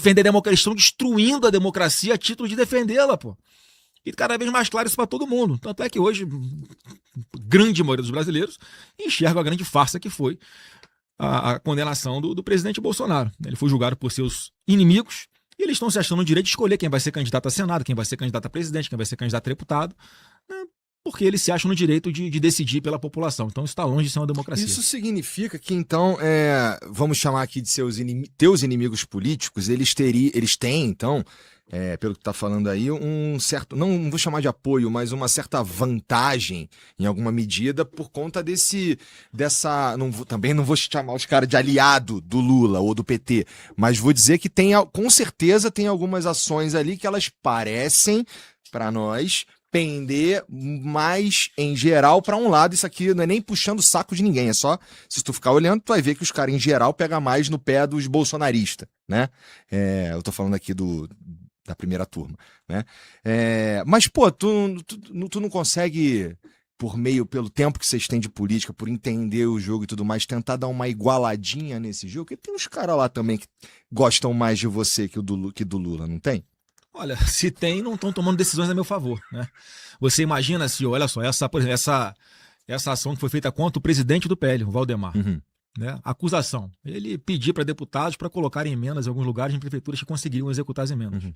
defender a democracia, estão destruindo a democracia a título de defendê-la, pô. E cada vez mais claro isso para todo mundo. Tanto é que hoje, grande maioria dos brasileiros enxerga a grande farsa que foi a condenação do presidente Bolsonaro. Ele foi julgado por seus inimigos e eles estão se achando no direito de escolher quem vai ser candidato a Senado, quem vai ser candidato a presidente, quem vai ser candidato a deputado, né? Porque eles se acham no direito de decidir pela população. Então isso está longe de ser uma democracia. Isso significa que, então, vamos chamar aqui de teus inimigos políticos, eles têm, então, pelo que está falando aí, um certo, não vou chamar de apoio, mas uma certa vantagem, em alguma medida, por conta também não vou chamar os caras de aliado do Lula ou do PT, mas vou dizer que com certeza tem algumas ações ali que elas parecem, para nós, pender mais em geral para um lado. Isso aqui não é nem puxando o saco de ninguém, é só, se tu ficar olhando, tu vai ver que os caras em geral pegam mais no pé dos bolsonaristas, né? Eu tô falando aqui da primeira turma, né? Mas, pô, tu não consegue, pelo tempo que vocês têm de política, por entender o jogo e tudo mais, tentar dar uma igualadinha nesse jogo? Porque tem uns caras lá também que gostam mais de você que do Lula, não tem? Olha, se tem, não estão tomando decisões a meu favor, né? Você imagina se, olha só, por exemplo, essa ação que foi feita contra o presidente do PL, o Valdemar, né? Acusação. Ele pediu para deputados para colocarem emendas em alguns lugares em prefeituras que conseguiriam executar as emendas. O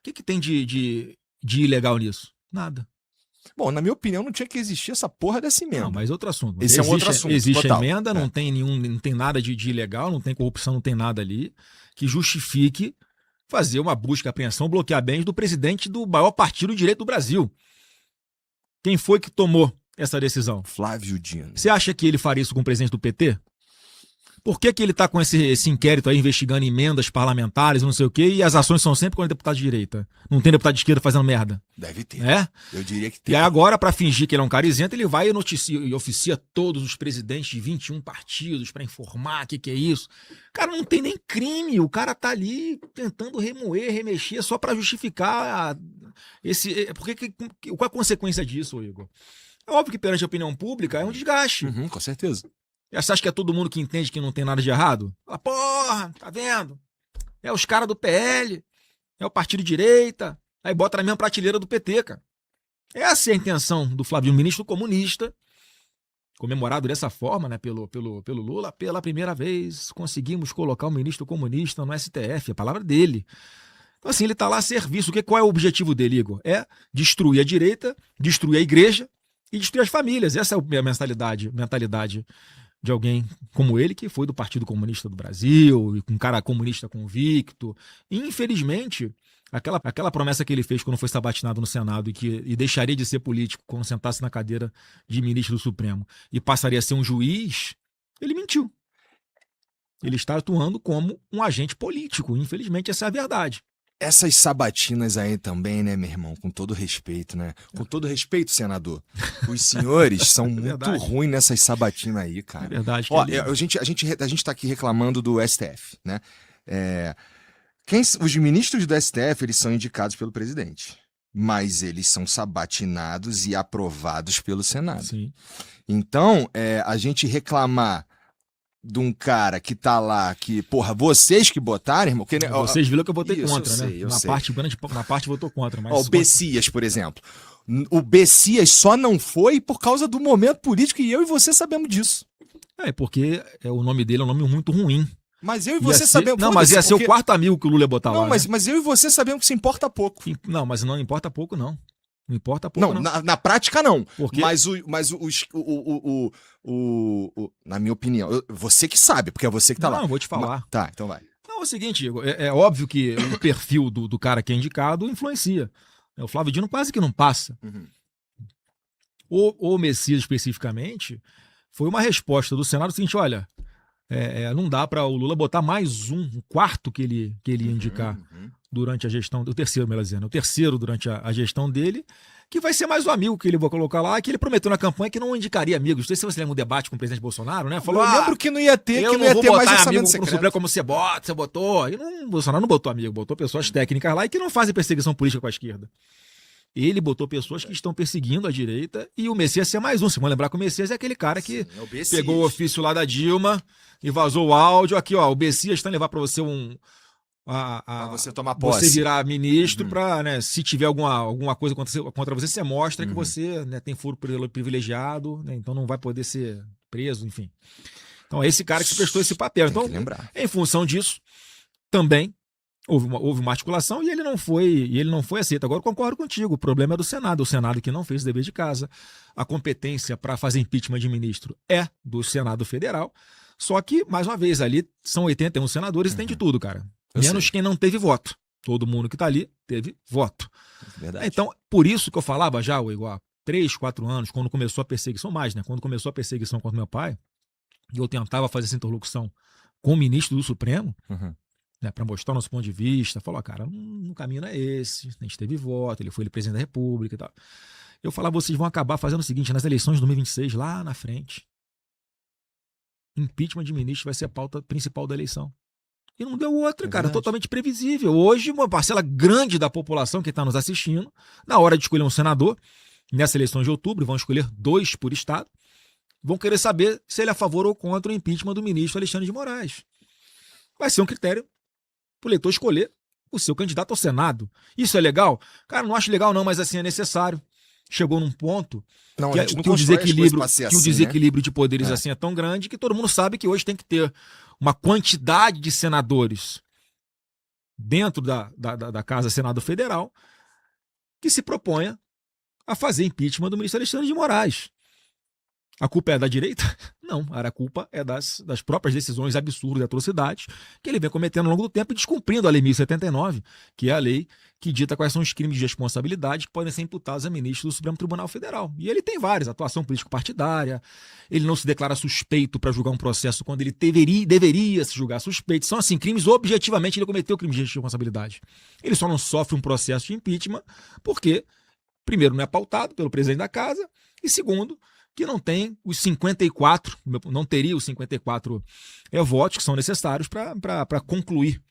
que tem de ilegal nisso? Nada. Bom, na minha opinião, não tinha que existir essa porra dessa emenda. Não, mas outro assunto. Esse é um outro assunto. Existe total. a emenda, não tem nada de ilegal, não tem corrupção, não tem nada ali que justifique fazer uma busca, apreensão, bloquear bens do presidente do maior partido de direito do Brasil. Quem foi que tomou essa decisão? Flávio Dino. Você acha que ele faria isso com o presidente do PT? Por que ele está com esse inquérito aí investigando emendas parlamentares e não sei o quê, e as ações são sempre com deputado de direita? Não tem deputado de esquerda fazendo merda? Deve ter. Eu diria que tem. E aí agora, para fingir que ele é um cara isento, ele vai e oficia todos os presidentes de 21 partidos para informar o que é isso. Cara, não tem nem crime. O cara tá ali tentando remexer só para justificar qual a consequência disso, Igor? É óbvio que perante a opinião pública é um desgaste. Com certeza. Você acha que é todo mundo que entende que não tem nada de errado? Fala, porra, tá vendo? É os caras do PL, é o partido de direita, aí bota na mesma prateleira do PT, cara. Essa é a intenção do Flávio, ministro comunista, comemorado dessa forma, né, pelo Lula. Pela primeira vez conseguimos colocar um ministro comunista no STF, a palavra dele. Então assim, ele está lá a serviço. Qual é o objetivo dele, Igor? É destruir a direita, destruir a igreja e destruir as famílias. Essa é a mentalidade de alguém como ele, que foi do Partido Comunista do Brasil, e um cara comunista convicto. E, infelizmente, aquela promessa que ele fez quando foi sabatinado no Senado e deixaria de ser político quando sentasse na cadeira de ministro do Supremo e passaria a ser um juiz, ele mentiu. Ele está atuando como um agente político. Infelizmente, essa é a verdade. Essas sabatinas aí também, né, meu irmão? Com todo respeito, né? Com todo respeito, senador. Os senhores são muito ruins nessas sabatinas aí, cara. É verdade. Ó, a gente tá aqui reclamando do STF, né? Os ministros do STF, eles são indicados pelo presidente. Mas eles são sabatinados e aprovados pelo Senado. Sim. Então, a gente reclamar de um cara que tá lá, que, porra, vocês que botaram, irmão... Que, vocês viram que eu votei contra, eu né? Sei, na parte votou contra. Mas o Bessias, por exemplo. O Bessias só não foi por causa do momento político e eu e você sabemos disso. Porque o nome dele é um nome muito ruim. Mas eu e você sabemos... Não, mas ia ser o quarto amigo que o Lula ia botar lá. Não, mas eu e você sabemos que isso importa pouco. Não, mas não importa pouco, não. Não importa pouco, não. Na prática, não. Por quê? Na minha opinião, você que sabe, porque é você que tá lá. Não, eu vou te falar. Tá, então vai. Não, é o seguinte, Igor, é óbvio que o perfil do cara que é indicado influencia. O Flávio Dino quase que não passa. O Messias, especificamente, foi uma resposta do Senado do seguinte, olha, não dá para o Lula botar mais um quarto que ele ia indicar durante a gestão, o terceiro, melhor dizendo, o terceiro durante a gestão dele, que vai ser mais um amigo que ele vai colocar lá, que ele prometeu na campanha que não indicaria amigos. Não sei se você lembra um debate com o presidente Bolsonaro, né? Falou, eu lembro que não ia ter, mais orçamento secreto. Supremo como você botou. E Bolsonaro não botou amigo, botou pessoas técnicas lá e que não fazem perseguição política com a esquerda. Ele botou pessoas que estão perseguindo a direita e o Messias é mais um. Se vão lembrar que o Messias é aquele cara que pegou o ofício lá da Dilma e vazou o áudio. Aqui, ó, o Messias está a levar para você Pra você tomar você posse. virar ministro Uhum. para, né, se tiver alguma coisa contra você, você mostra que Uhum. você, né, tem foro privilegiado, né, então não vai poder ser preso, enfim. Então é esse cara que se prestou esse papel. Tem que Então, lembrar. em função disso, também houve uma articulação e ele não foi aceito. Agora eu concordo contigo, o problema é do Senado, o Senado que não fez o dever de casa. A competência para fazer impeachment de ministro é do Senado Federal. Só que, mais uma vez, ali são 81 senadores e tem de tudo, cara. Eu Menos sei. quem não teve voto. Todo mundo que está ali teve voto. Verdade. Então, por isso que eu falava já, Igor, há 3, 4 anos, quando começou a perseguição, mais, né? Quando começou a perseguição contra meu pai, e eu tentava fazer essa interlocução com o ministro do Supremo, Uhum. né, para mostrar o nosso ponto de vista, falou, cara, o caminho não é esse, a gente teve voto, ele foi presidente da República e tal. Eu falava, vocês vão acabar fazendo o seguinte, nas eleições de 2026, lá na frente, impeachment de ministro vai ser a pauta principal da eleição. E não deu outra, cara, verdade. totalmente previsível. Hoje, uma parcela grande da população que está nos assistindo, na hora de escolher um senador, nessa eleição de outubro, vão escolher 2 por estado, vão querer saber se ele é a favor ou contra o impeachment do ministro Alexandre de Moraes. Vai ser um critério para o eleitor escolher o seu candidato ao Senado. Isso é legal? Cara, não acho legal não, mas assim é necessário. Chegou num ponto Não, que, a gente não que o constrói as coisas desequilíbrio, pra ser que o assim, desequilíbrio de poderes É. assim é tão grande que todo mundo sabe que hoje tem que ter uma quantidade de senadores dentro da Casa Senado Federal que se proponha a fazer impeachment do ministro Alexandre de Moraes. A culpa é da direita? Não, a culpa é das próprias decisões absurdas e atrocidades que ele vem cometendo ao longo do tempo e descumprindo a Lei 1079, que é a lei que dita quais são os crimes de responsabilidade que podem ser imputados a ministro do Supremo Tribunal Federal. E ele tem vários, atuação político-partidária, ele não se declara suspeito para julgar um processo quando ele deveria se julgar suspeito. São assim, crimes objetivamente ele cometeu crimes de responsabilidade. Ele só não sofre um processo de impeachment porque, primeiro, não é pautado pelo presidente da casa e, segundo, que não tem os 54, não teria os 54 votos que são necessários para concluir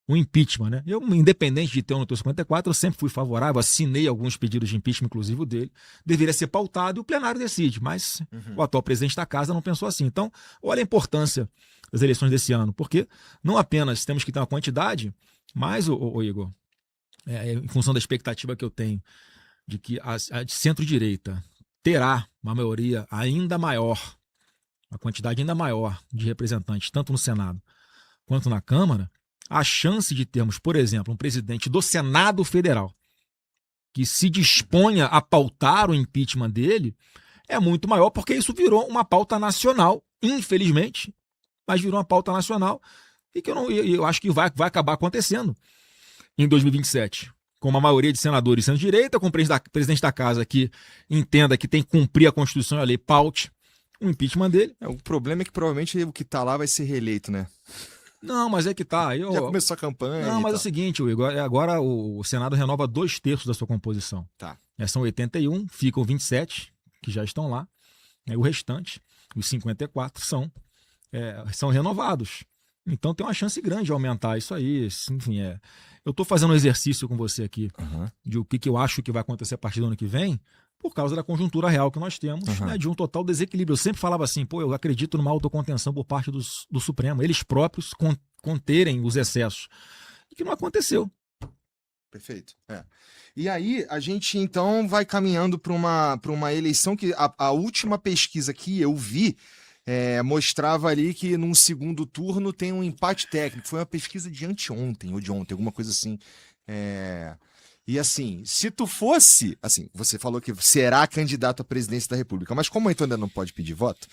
o impeachment. Né? Eu, independente de ter ou não ter 54, eu sempre fui favorável, assinei alguns pedidos de impeachment, inclusive o dele, deveria ser pautado e o plenário decide, mas o atual presidente da casa não pensou assim. Então, olha a importância das eleições desse ano, porque não apenas temos que ter uma quantidade, mas, ô Igor, em função da expectativa que eu tenho de que a de centro-direita terá uma maioria ainda maior, uma quantidade ainda maior de representantes, tanto no Senado quanto na Câmara, a chance de termos, por exemplo, um presidente do Senado Federal que se disponha a pautar o impeachment dele é muito maior, porque isso virou uma pauta nacional, infelizmente, mas virou uma pauta nacional e que eu acho que vai acabar acontecendo em 2027. Com uma maioria de senadores sendo direita, com o presidente da casa que entenda que tem que cumprir a Constituição e a lei, paute o impeachment dele. O problema é que provavelmente o que tá lá vai ser reeleito, né? Não, mas é que tá. Já começou a campanha. Não, mas é tal. o seguinte, Igor, agora o Senado renova 2/3 da sua composição. Tá. São 81, ficam 27, que já estão lá. O restante, os 54, são renovados. Então tem uma chance grande de aumentar isso aí. Enfim, eu estou fazendo um exercício com você aqui de o que eu acho que vai acontecer a partir do ano que vem, por causa da conjuntura real que nós temos, né, de um total desequilíbrio. Eu sempre falava assim, eu acredito numa autocontenção por parte do Supremo, eles próprios conterem os excessos. E que não aconteceu. Perfeito. E aí, a gente então vai caminhando para uma eleição que a última pesquisa que eu vi mostrava ali que num segundo turno tem um empate técnico. Foi uma pesquisa de anteontem ou de ontem, alguma coisa assim. E assim, se tu fosse, assim, você falou que será candidato à presidência da República, mas como tu ainda não pode pedir voto,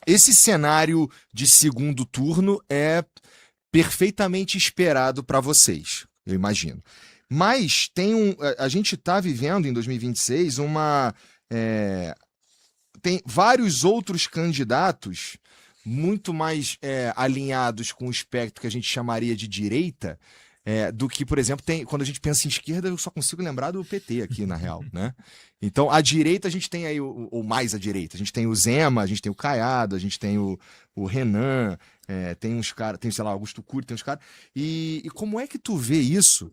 esse cenário de segundo turno é perfeitamente esperado para vocês, eu imagino. Mas a gente está vivendo em 2026 tem vários outros candidatos muito mais alinhados com o espectro que a gente chamaria de direita, do que, por exemplo, quando a gente pensa em esquerda, eu só consigo lembrar do PT aqui, na real, né? Então, à direita, a gente tem aí, ou mais à direita, a gente tem o Zema, a gente tem o Caiado, a gente tem o Renan, tem uns caras, tem, sei lá, Augusto Cury, tem uns caras. E como é que tu vê isso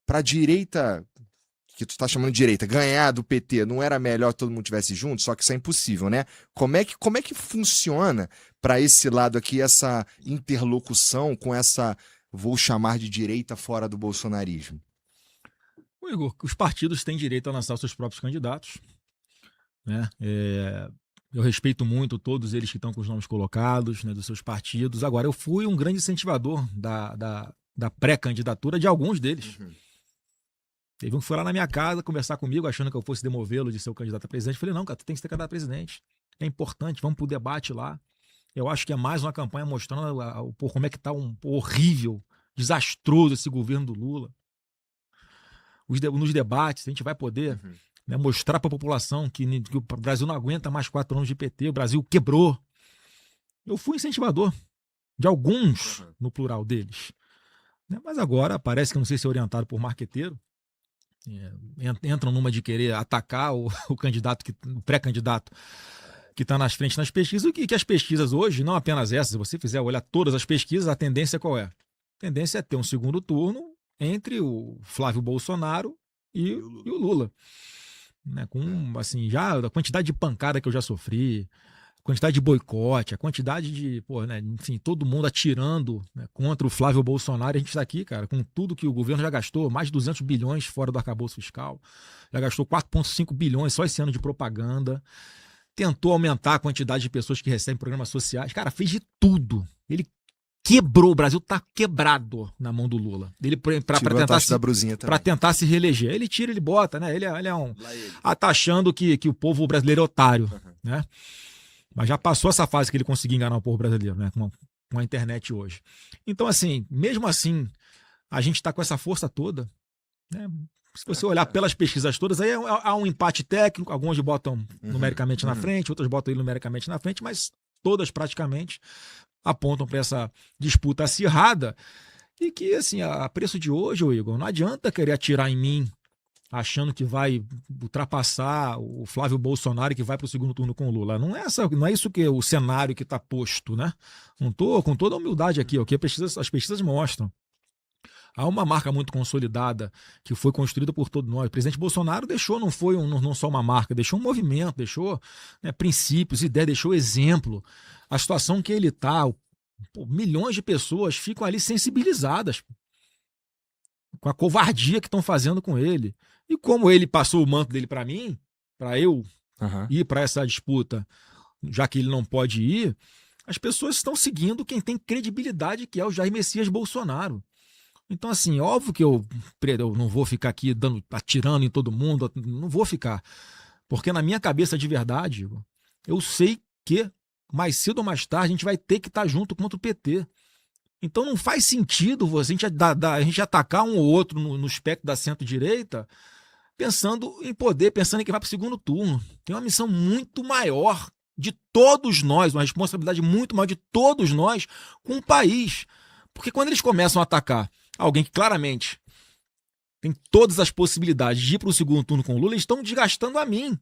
pra direita que tu tá chamando de direita, ganhar do PT, não era melhor que todo mundo tivesse junto? Só que isso é impossível, né? Como é que funciona para esse lado aqui essa interlocução com essa, vou chamar de direita fora do bolsonarismo? Ô, Igor, os partidos têm direito a lançar os seus próprios candidatos, né? Eu respeito muito todos eles que estão com os nomes colocados, né, dos seus partidos. Agora, eu fui um grande incentivador da pré-candidatura de alguns deles. Uhum. Teve um que foi lá na minha casa conversar comigo, achando que eu fosse demovê-lo de ser o candidato a presidente. Eu falei, não, cara, tu tem que ser candidato a presidente. É importante, vamos pro debate lá. Eu acho que é mais uma campanha mostrando como é que tá horrível, desastroso esse governo do Lula. Nos debates, a gente vai poder, Uhum. né, mostrar para a população que o Brasil não aguenta mais 4 anos de PT, o Brasil quebrou. Eu fui incentivador de alguns, no plural deles. Né? Mas agora parece que, não sei se é orientado por marqueteiro, entram numa de querer atacar o candidato, o pré-candidato que está nas frentes nas pesquisas, o que as pesquisas hoje, não apenas essas, se você fizer olhar todas as pesquisas, a tendência qual é? A tendência é ter um segundo turno entre o Flávio Bolsonaro e o Lula. Né? Com, assim, já a quantidade de pancada que eu já sofri, a quantidade de boicote, a quantidade de, né, enfim, todo mundo atirando, né, contra o Flávio Bolsonaro. A gente está aqui, cara, com tudo que o governo já gastou, mais de 200 bilhões fora do arcabouço fiscal, já gastou 4,5 bilhões só esse ano de propaganda, tentou aumentar a quantidade de pessoas que recebem programas sociais, cara, fez de tudo. Ele quebrou, o Brasil tá quebrado na mão do Lula. Ele para tentar se reeleger. Ele tira, ele bota, né? Ele é um tá achando que o povo brasileiro é otário, né? Mas já passou essa fase que ele conseguiu enganar o povo brasileiro, né? Com a internet hoje. Então, assim, mesmo assim, a gente tá com essa força toda, né? Se você olhar pelas pesquisas todas, aí há um empate técnico, alguns botam numericamente na frente, outros botam ele numericamente na frente, mas todas praticamente apontam para essa disputa acirrada e que, assim, a preço de hoje, Igor, não adianta querer atirar em mim achando que vai ultrapassar o Flávio Bolsonaro, que vai para o segundo turno com o Lula. Não é isso que é o cenário que está posto, né? Não estou com toda a humildade aqui, o que as pesquisas mostram. Há uma marca muito consolidada que foi construída por todos nós. O presidente Bolsonaro deixou, não foi não só uma marca, deixou um movimento, deixou, né, princípios, ideias, deixou exemplo. A situação que ele está, milhões de pessoas ficam ali sensibilizadas com a covardia que estão fazendo com ele. E como ele passou o manto dele para mim, para eu ir para essa disputa, já que ele não pode ir, as pessoas estão seguindo quem tem credibilidade, que é o Jair Messias Bolsonaro. Então, assim, óbvio que eu não vou ficar aqui atirando em todo mundo, não vou ficar. Porque na minha cabeça de verdade, eu sei que mais cedo ou mais tarde a gente vai ter que estar junto contra o PT. Então não faz sentido a gente atacar um ou outro no espectro da centro-direita pensando em poder, pensando em que vai para o segundo turno. Tem uma missão muito maior de todos nós, uma responsabilidade muito maior de todos nós com o país. Porque quando eles começam a atacar alguém que claramente tem todas as possibilidades de ir para o segundo turno com o Lula, eles estão desgastando a mim.